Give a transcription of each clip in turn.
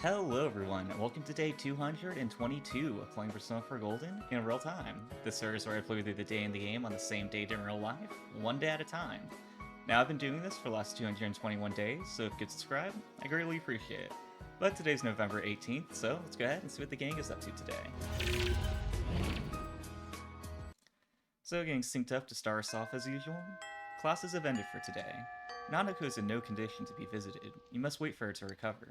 Hello everyone, and welcome to day 222 of playing Persona 4 Golden in real time. This serves where I play through the day in the game on the same date in real life, one day at a time. Now I've been doing this for the last 221 days, so if you could subscribe, I greatly appreciate it. But today's November 18th, so let's go ahead and see what the gang is up to today. So getting synced up to start us off as usual. Classes have ended for today. Nanako is in no condition to be visited. You must wait for her to recover.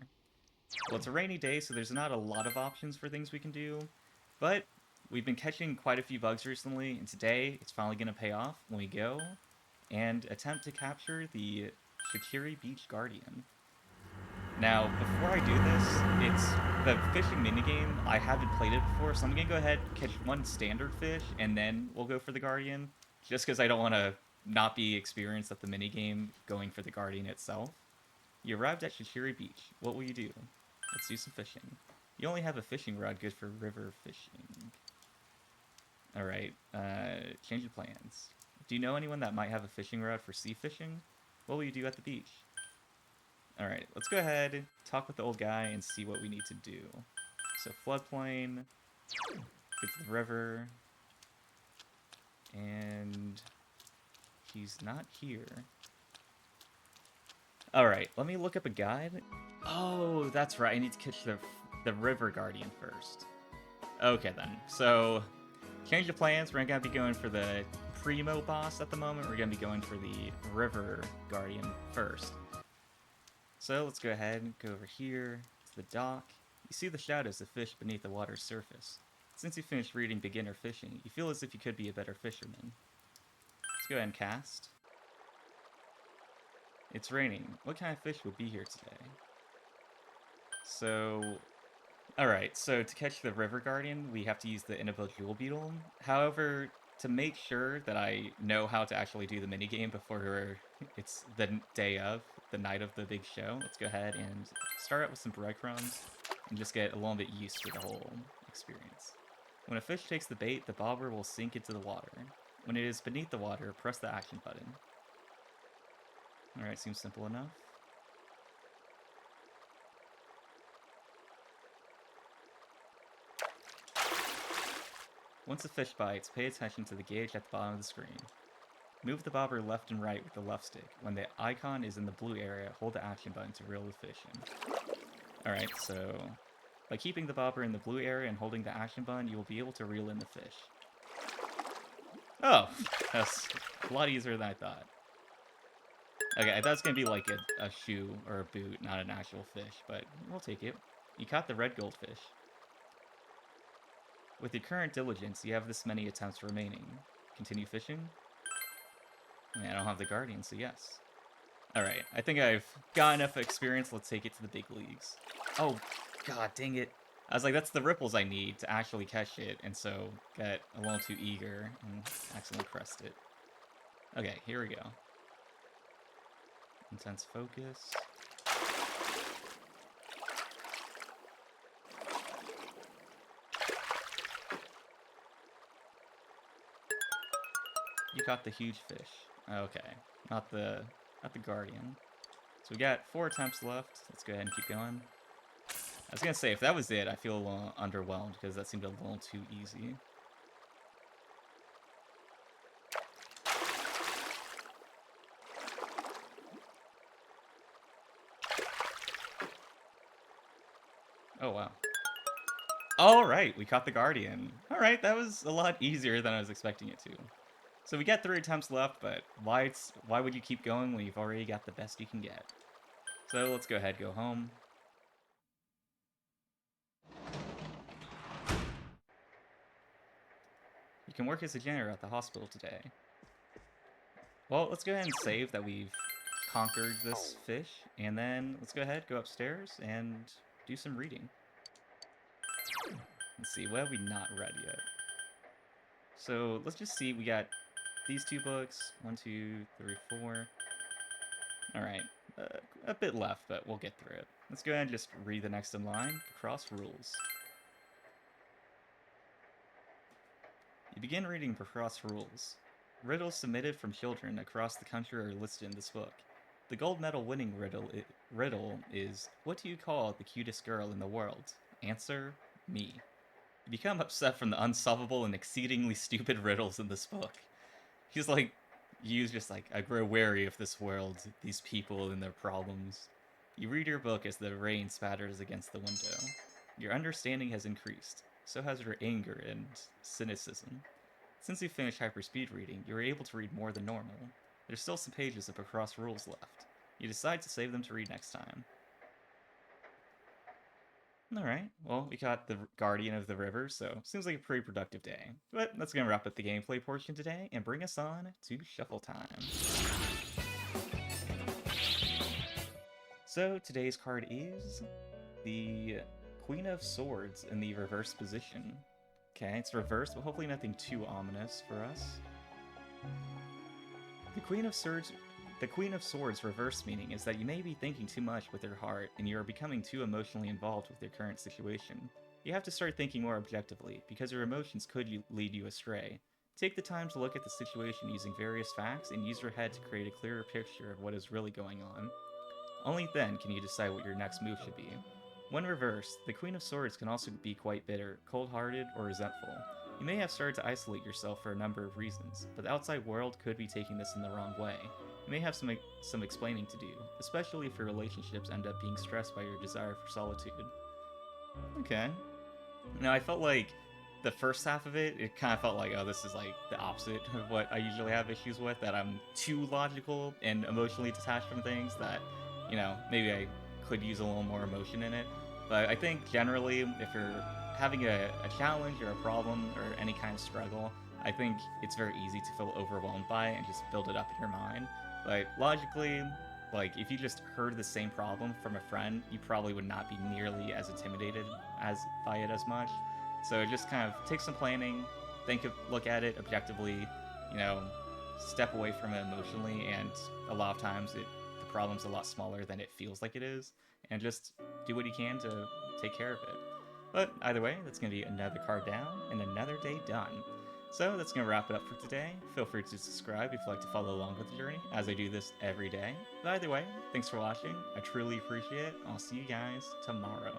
Well, it's a rainy day, so there's not a lot of options for things we can do, but we've been catching quite a few bugs recently, and today it's finally going to pay off when we go and attempt to capture the Shikiri Beach Guardian. Now, before I do this, it's the fishing minigame. I haven't played it before, so I'm going to go ahead and catch one standard fish, and then we'll go for the Guardian, just because I don't want to not be experienced at the minigame going for the Guardian itself. You arrived at Shikiri Beach. What will you do? Let's do some fishing. You only have a fishing rod good for river fishing. Alright, change of plans. Do you know anyone that might have a fishing rod for sea fishing? What will you do at the beach? Alright, let's go ahead, talk with the old guy, and see what we need to do. So, floodplain, get to the river, and he's not here. Alright, let me look up a guide. Oh, that's right, I need to catch the River Guardian first. Okay then, so change of plans. We're gonna be going for the Primo boss at the moment. We're gonna be going for the River Guardian first. So let's go ahead and go over here to the dock. You see the shadows of fish beneath the water's surface. Since you finished reading Beginner Fishing, you feel as if you could be a better fisherman. Let's go ahead and cast. It's raining. What kind of fish would be here today? So, alright, so to catch the River Guardian, we have to use the Jewel Beetle. However, to make sure that I know how to actually do the minigame before it's the day of, the night of the big show, let's go ahead and start out with some breadcrumbs and just get a little bit used to the whole experience. When a fish takes the bait, the bobber will sink into the water. When it is beneath the water, press the action button. Alright, seems simple enough. Once a fish bites, pay attention to the gauge at the bottom of the screen. Move the bobber left and right with the left stick. When the icon is in the blue area, hold the action button to reel the fish in. Alright, so by keeping the bobber in the blue area and holding the action button, you will be able to reel in the fish. Oh, that's a lot easier than I thought. Okay, I thought it was going to be like a shoe or a boot, not an actual fish, but we'll take it. You caught the red goldfish. With your current diligence, you have this many attempts remaining. Continue fishing? I mean, I don't have the Guardian, so yes. Alright, I think I've got enough experience. Let's take it to the big leagues. Oh, god dang it. I was like, that's the ripples I need to actually catch it, and so got a little too eager and accidentally pressed it. Okay, here we go. Intense focus. You caught the huge fish. Okay, not the Guardian. So we got 4 attempts left. Let's go ahead and keep going. I was gonna say, if that was it, I feel a little underwhelmed because that seemed a little too easy. Oh, wow. Alright, we caught the Guardian. Alright, that was a lot easier than I was expecting it to. So we got 3 attempts left, but why would you keep going when you've already got the best you can get? So let's go ahead, go home. You can work as a janitor at the hospital today. Well, let's go ahead and save that we've conquered this fish, and then let's go ahead, go upstairs, and do some reading. Let's see, what have we not read yet? So let's just see, we got these 2 books, 1, 2, 3, 4. Alright, a bit left, but we'll get through it. Let's go ahead and just read the next in line, Cross Rules. You begin reading Cross Rules. Riddles submitted from children across the country are listed in this book. The gold medal winning riddle is, what do you call the cutest girl in the world? Answer, me. You become upset from the unsolvable and exceedingly stupid riddles in this book. He's like, he's just like, I grow wary of this world, these people and their problems. You read your book as the rain spatters against the window. Your understanding has increased, so has your anger and cynicism. Since you finished hyperspeed reading, you were able to read more than normal. There's still some pages of across rules left. You decide to save them to read next time. Alright, well, we got the Guardian of the River, so seems like a pretty productive day. But that's gonna wrap up the gameplay portion today and bring us on to shuffle time. So today's card is the Queen of Swords in the reverse position. Okay, it's reversed, but hopefully nothing too ominous for us. The Queen of Swords reverse meaning is that you may be thinking too much with your heart, and you are becoming too emotionally involved with your current situation. You have to start thinking more objectively, because your emotions could lead you astray. Take the time to look at the situation using various facts, and use your head to create a clearer picture of what is really going on. Only then can you decide what your next move should be. When reversed, the Queen of Swords can also be quite bitter, cold-hearted, or resentful. You may have started to isolate yourself for a number of reasons, but the outside world could be taking this in the wrong way. You may have some explaining to do, especially if your relationships end up being stressed by your desire for solitude. Okay. Now, I felt like the first half of it kind of felt like, oh, this is like the opposite of what I usually have issues with, that I'm too logical and emotionally detached from things that, you know, maybe I could use a little more emotion in it. But I think generally, if you're having a challenge or a problem or any kind of struggle, I think it's very easy to feel overwhelmed by it and just build it up in your mind. But logically, like, if you just heard the same problem from a friend, you probably would not be nearly as intimidated by it as much. So just kind of take some planning, look at it objectively, you know, step away from it emotionally, and a lot of times the problem's a lot smaller than it feels like it is, and just do what you can to take care of it. But either way, that's going to be another card down and another day done. So that's going to wrap it up for today. Feel free to subscribe if you'd like to follow along with the journey, as I do this every day. But either way, thanks for watching. I truly appreciate it. I'll see you guys tomorrow.